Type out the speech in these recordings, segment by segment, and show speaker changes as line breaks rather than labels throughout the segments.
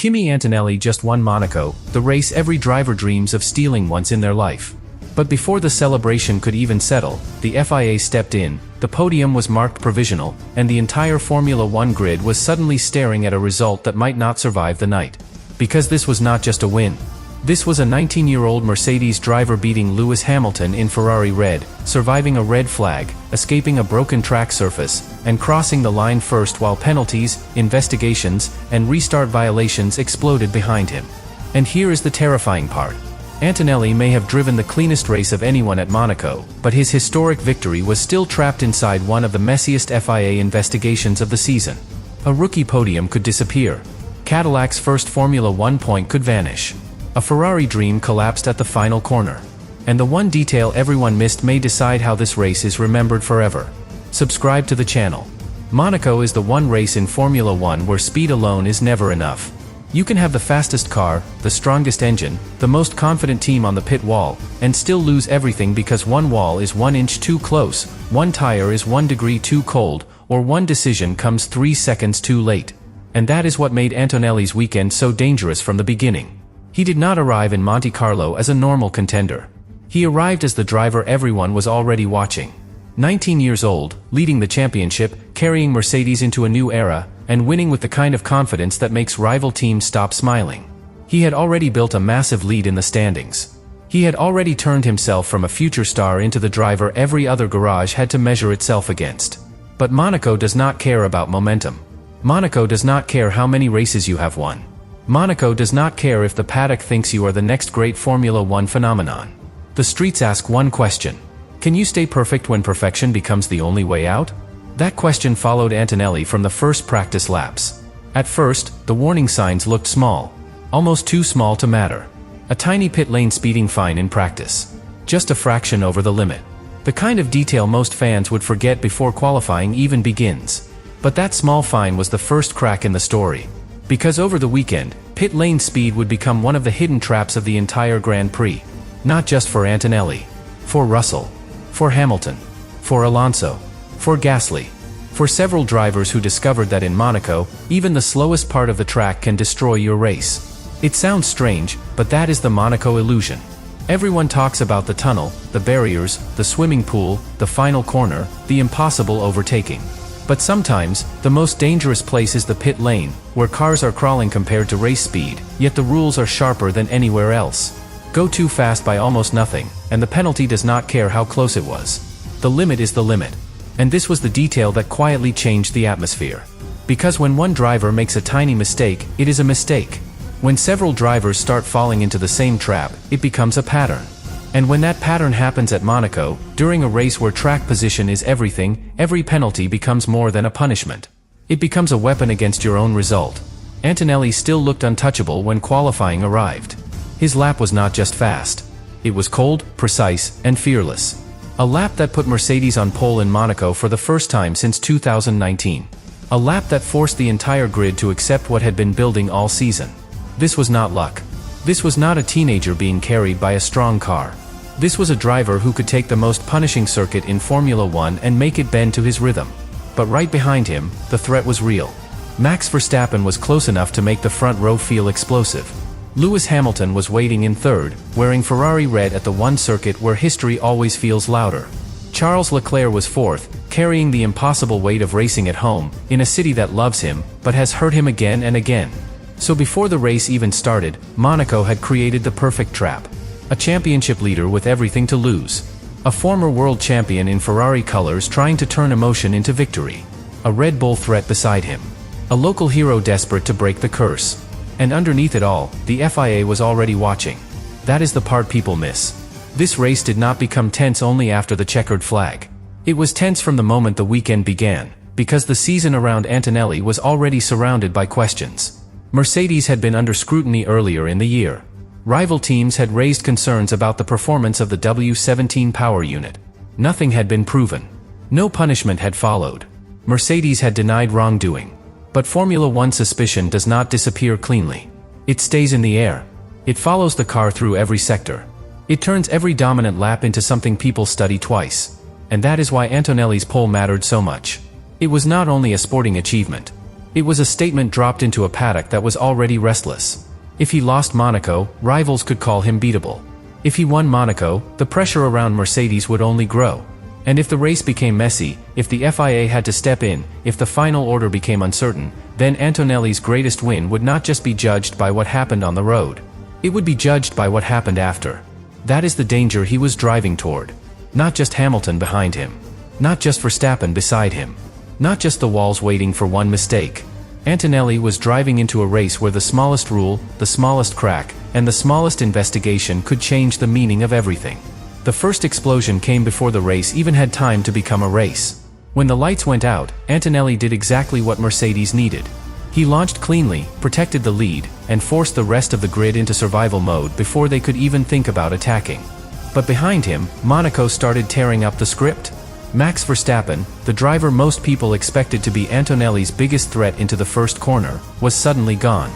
Kimi Antonelli just won Monaco, the race every driver dreams of stealing once in their life. But before the celebration could even settle, the FIA stepped in, the podium was marked provisional, and the entire Formula One grid was suddenly staring at a result that might not survive the night. Because this was not just a win. This was a 19-year-old Mercedes driver beating Lewis Hamilton in Ferrari red, surviving a red flag, escaping a broken track surface, and crossing the line first while penalties, investigations, and restart violations exploded behind him. And here is the terrifying part. Antonelli may have driven the cleanest race of anyone at Monaco, but his historic victory was still trapped inside one of the messiest FIA investigations of the season. A rookie podium could disappear. Cadillac's first Formula One point could vanish. A Ferrari dream collapsed at the final corner. And the one detail everyone missed may decide how this race is remembered forever. Subscribe to the channel. Monaco is the one race in Formula One where speed alone is never enough. You can have the fastest car, the strongest engine, the most confident team on the pit wall, and still lose everything because one wall is 1 inch too close, one tire is 1 degree too cold, or one decision comes 3 seconds too late. And that is what made Antonelli's weekend so dangerous from the beginning. He did not arrive in Monte Carlo as a normal contender. He arrived as the driver everyone was already watching. 19 years old, leading the championship, carrying Mercedes into a new era, and winning with the kind of confidence that makes rival teams stop smiling. He had already built a massive lead in the standings. He had already turned himself from a future star into the driver every other garage had to measure itself against. But Monaco does not care about momentum. Monaco does not care how many races you have won. Monaco does not care if the paddock thinks you are the next great Formula One phenomenon. The streets ask one question. Can you stay perfect when perfection becomes the only way out? That question followed Antonelli from the first practice laps. At first, the warning signs looked small. Almost too small to matter. A tiny pit lane speeding fine in practice. Just a fraction over the limit. The kind of detail most fans would forget before qualifying even begins. But that small fine was the first crack in the story. Because over the weekend, pit lane speed would become one of the hidden traps of the entire Grand Prix. Not just for Antonelli. For Russell. For Hamilton. For Alonso. For Gasly. For several drivers who discovered that in Monaco, even the slowest part of the track can destroy your race. It sounds strange, but that is the Monaco illusion. Everyone talks about the tunnel, the barriers, the swimming pool, the final corner, the impossible overtaking. But sometimes, the most dangerous place is the pit lane, where cars are crawling compared to race speed, yet the rules are sharper than anywhere else. Go too fast by almost nothing, and the penalty does not care how close it was. The limit is the limit. And this was the detail that quietly changed the atmosphere. Because when one driver makes a tiny mistake, it is a mistake. When several drivers start falling into the same trap, it becomes a pattern. And when that pattern happens at Monaco, during a race where track position is everything, every penalty becomes more than a punishment. It becomes a weapon against your own result. Antonelli still looked untouchable when qualifying arrived. His lap was not just fast. It was cold, precise, and fearless. A lap that put Mercedes on pole in Monaco for the first time since 2019. A lap that forced the entire grid to accept what had been building all season. This was not luck. This was not a teenager being carried by a strong car. This was a driver who could take the most punishing circuit in Formula One and make it bend to his rhythm. But right behind him, the threat was real. Max Verstappen was close enough to make the front row feel explosive. Lewis Hamilton was waiting in third, wearing Ferrari red at the one circuit where history always feels louder. Charles Leclerc was fourth, carrying the impossible weight of racing at home, in a city that loves him, but has hurt him again and again. So before the race even started, Monaco had created the perfect trap. A championship leader with everything to lose. A former world champion in Ferrari colors trying to turn emotion into victory. A Red Bull threat beside him. A local hero desperate to break the curse. And underneath it all, the FIA was already watching. That is the part people miss. This race did not become tense only after the checkered flag. It was tense from the moment the weekend began, because the season around Antonelli was already surrounded by questions. Mercedes had been under scrutiny earlier in the year. Rival teams had raised concerns about the performance of the W17 power unit. Nothing had been proven. No punishment had followed. Mercedes had denied wrongdoing. But Formula One suspicion does not disappear cleanly. It stays in the air. It follows the car through every sector. It turns every dominant lap into something people study twice. And that is why Antonelli's pole mattered so much. It was not only a sporting achievement. It was a statement dropped into a paddock that was already restless. If he lost Monaco, rivals could call him beatable. If he won Monaco, the pressure around Mercedes would only grow. And if the race became messy, if the FIA had to step in, if the final order became uncertain, then Antonelli's greatest win would not just be judged by what happened on the road. It would be judged by what happened after. That is the danger he was driving toward. Not just Hamilton behind him. Not just Verstappen beside him. Not just the walls waiting for one mistake. Antonelli was driving into a race where the smallest rule, the smallest crack, and the smallest investigation could change the meaning of everything. The first explosion came before the race even had time to become a race. When the lights went out, Antonelli did exactly what Mercedes needed. He launched cleanly, protected the lead, and forced the rest of the grid into survival mode before they could even think about attacking. But behind him, Monaco started tearing up the script. Max Verstappen, the driver most people expected to be Antonelli's biggest threat into the first corner, was suddenly gone.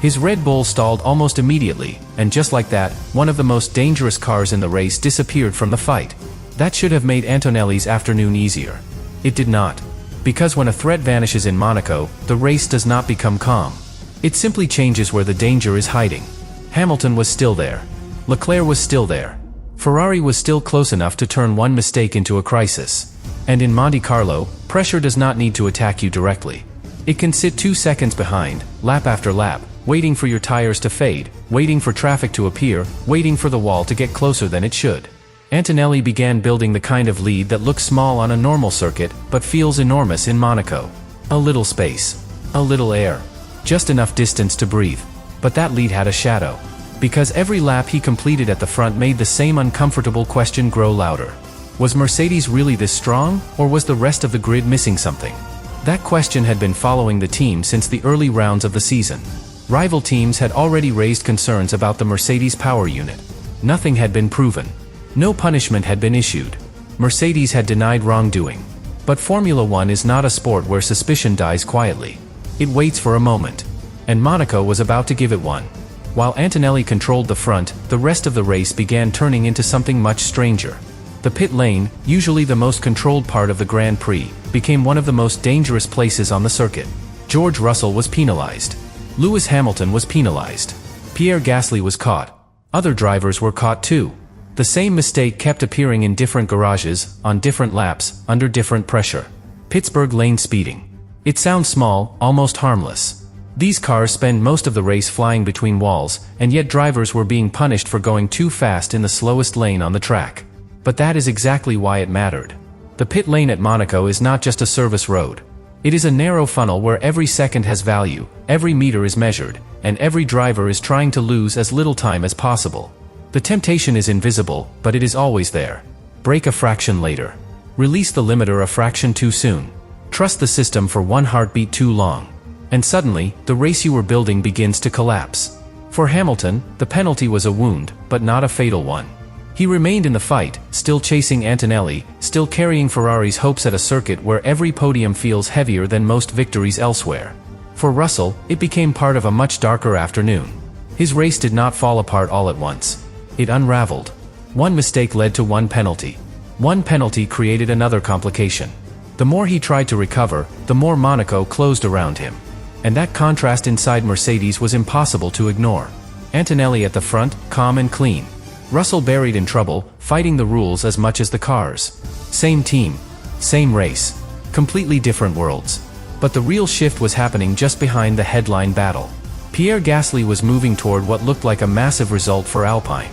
His Red Bull stalled almost immediately, and just like that, one of the most dangerous cars in the race disappeared from the fight. That should have made Antonelli's afternoon easier. It did not. Because when a threat vanishes in Monaco, the race does not become calm. It simply changes where the danger is hiding. Hamilton was still there. Leclerc was still there. Ferrari was still close enough to turn one mistake into a crisis. And in Monte Carlo, pressure does not need to attack you directly. It can sit 2 seconds behind, lap after lap, waiting for your tires to fade, waiting for traffic to appear, waiting for the wall to get closer than it should. Antonelli began building the kind of lead that looks small on a normal circuit, but feels enormous in Monaco. A little space. A little air. Just enough distance to breathe. But that lead had a shadow. Because every lap he completed at the front made the same uncomfortable question grow louder. Was Mercedes really this strong, or was the rest of the grid missing something? That question had been following the team since the early rounds of the season. Rival teams had already raised concerns about the Mercedes power unit. Nothing had been proven. No punishment had been issued. Mercedes had denied wrongdoing. But Formula One is not a sport where suspicion dies quietly. It waits for a moment. And Monaco was about to give it one. While Antonelli controlled the front, the rest of the race began turning into something much stranger. The pit lane, usually the most controlled part of the Grand Prix, became one of the most dangerous places on the circuit. George Russell was penalized. Lewis Hamilton was penalized. Pierre Gasly was caught. Other drivers were caught too. The same mistake kept appearing in different garages, on different laps, under different pressure. Pittsburgh lane speeding. It sounds small, almost harmless. These cars spend most of the race flying between walls, and yet drivers were being punished for going too fast in the slowest lane on the track. But that is exactly why it mattered. The pit lane at Monaco is not just a service road. It is a narrow funnel where every second has value, every meter is measured, and every driver is trying to lose as little time as possible. The temptation is invisible, but it is always there. Brake a fraction later. Release the limiter a fraction too soon. Trust the system for one heartbeat too long. And suddenly, the race you were building begins to collapse. For Hamilton, the penalty was a wound, but not a fatal one. He remained in the fight, still chasing Antonelli, still carrying Ferrari's hopes at a circuit where every podium feels heavier than most victories elsewhere. For Russell, it became part of a much darker afternoon. His race did not fall apart all at once. It unraveled. One mistake led to one penalty. One penalty created another complication. The more he tried to recover, the more Monaco closed around him. And that contrast inside Mercedes was impossible to ignore. Antonelli at the front, calm and clean. Russell buried in trouble, fighting the rules as much as the cars. Same team. Same race. Completely different worlds. But the real shift was happening just behind the headline battle. Pierre Gasly was moving toward what looked like a massive result for Alpine.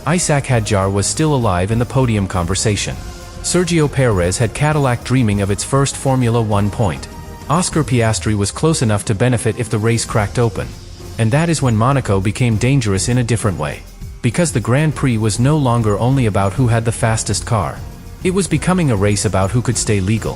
Isaac Hadjar was still alive in the podium conversation. Sergio Perez had Cadillac dreaming of its first Formula One point. Oscar Piastri was close enough to benefit if the race cracked open. And that is when Monaco became dangerous in a different way. Because the Grand Prix was no longer only about who had the fastest car. It was becoming a race about who could stay legal.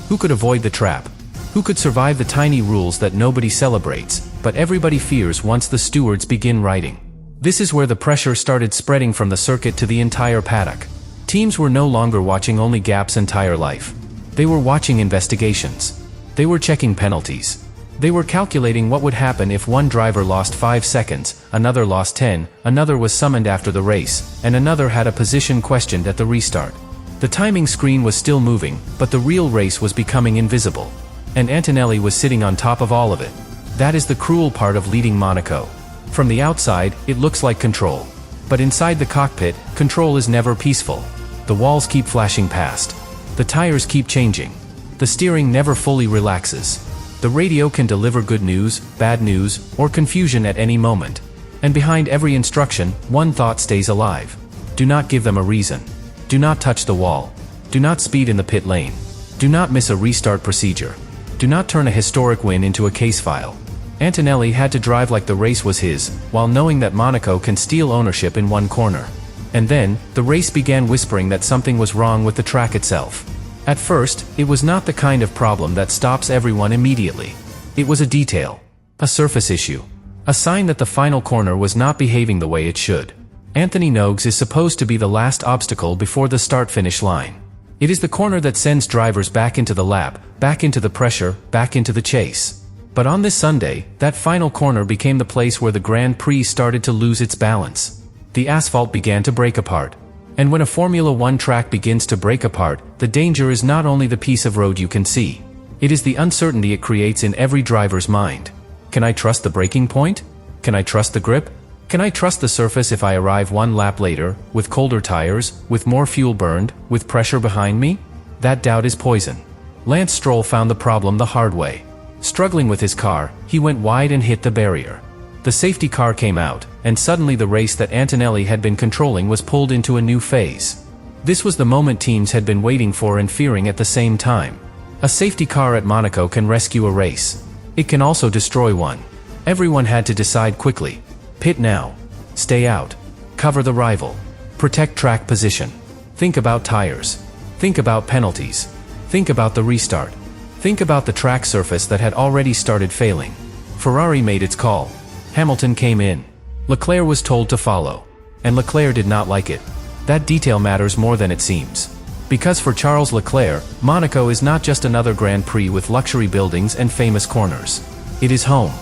Who could avoid the trap. Who could survive the tiny rules that nobody celebrates, but everybody fears once the stewards begin writing. This is where the pressure started spreading from the circuit to the entire paddock. Teams were no longer watching only Gap's entire life. They were watching investigations. They were checking penalties. They were calculating what would happen if one driver lost 5 seconds, another lost 10, another was summoned after the race, and another had a position questioned at the restart. The timing screen was still moving, but the real race was becoming invisible. And Antonelli was sitting on top of all of it. That is the cruel part of leading Monaco. From the outside, it looks like control. But inside the cockpit, control is never peaceful. The walls keep flashing past. The tires keep changing. The steering never fully relaxes. The radio can deliver good news, bad news, or confusion at any moment. And behind every instruction, one thought stays alive. Do not give them a reason. Do not touch the wall. Do not speed in the pit lane. Do not miss a restart procedure. Do not turn a historic win into a case file. Antonelli had to drive like the race was his, while knowing that Monaco can steal ownership in one corner. And then, the race began whispering that something was wrong with the track itself. At first, it was not the kind of problem that stops everyone immediately. It was a detail. A surface issue. A sign that the final corner was not behaving the way it should. Anthony Nogues is supposed to be the last obstacle before the start-finish line. It is the corner that sends drivers back into the lap, back into the pressure, back into the chase. But on this Sunday, that final corner became the place where the Grand Prix started to lose its balance. The asphalt began to break apart. And when a Formula One track begins to break apart, the danger is not only the piece of road you can see. It is the uncertainty it creates in every driver's mind. Can I trust the braking point? Can I trust the grip? Can I trust the surface if I arrive one lap later, with colder tires, with more fuel burned, with pressure behind me? That doubt is poison. Lance Stroll found the problem the hard way. Struggling with his car, he went wide and hit the barrier. The safety car came out, and suddenly the race that Antonelli had been controlling was pulled into a new phase. This was the moment teams had been waiting for and fearing at the same time. A safety car at Monaco can rescue a race. It can also destroy one. Everyone had to decide quickly. Pit now. Stay out. Cover the rival. Protect track position. Think about tires. Think about penalties. Think about the restart. Think about the track surface that had already started failing. Ferrari made its call. Hamilton came in. Leclerc was told to follow. And Leclerc did not like it. That detail matters more than it seems. Because for Charles Leclerc, Monaco is not just another Grand Prix with luxury buildings and famous corners. It is home.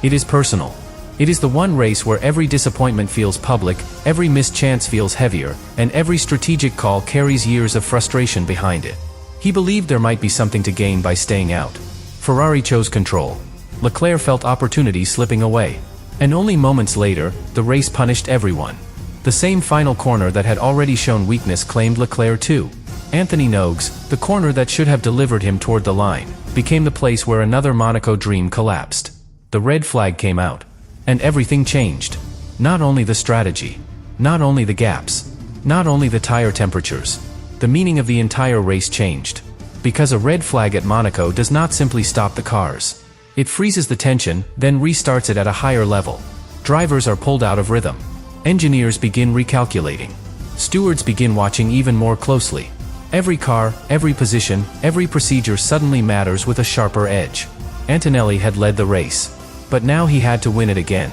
It is personal. It is the one race where every disappointment feels public, every missed chance feels heavier, and every strategic call carries years of frustration behind it. He believed there might be something to gain by staying out. Ferrari chose control. Leclerc felt opportunity slipping away. And only moments later, the race punished everyone. The same final corner that had already shown weakness claimed Leclerc too. Anthony Nogues, the corner that should have delivered him toward the line, became the place where another Monaco dream collapsed. The red flag came out. And everything changed. Not only the strategy. Not only the gaps. Not only the tire temperatures. The meaning of the entire race changed. Because a red flag at Monaco does not simply stop the cars. It freezes the tension, then restarts it at a higher level. Drivers are pulled out of rhythm. Engineers begin recalculating. Stewards begin watching even more closely. Every car, every position, every procedure suddenly matters with a sharper edge. Antonelli had led the race. But now he had to win it again.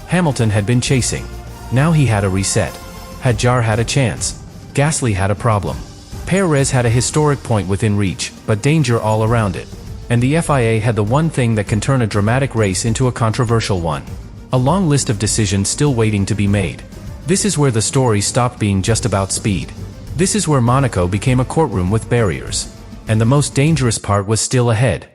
Hamilton had been chasing. Now he had a reset. Hadjar had a chance. Gasly had a problem. Perez had a historic point within reach, but danger all around it. And the FIA had the one thing that can turn a dramatic race into a controversial one. A long list of decisions still waiting to be made. This is where the story stopped being just about speed. This is where Monaco became a courtroom with barriers. And the most dangerous part was still ahead.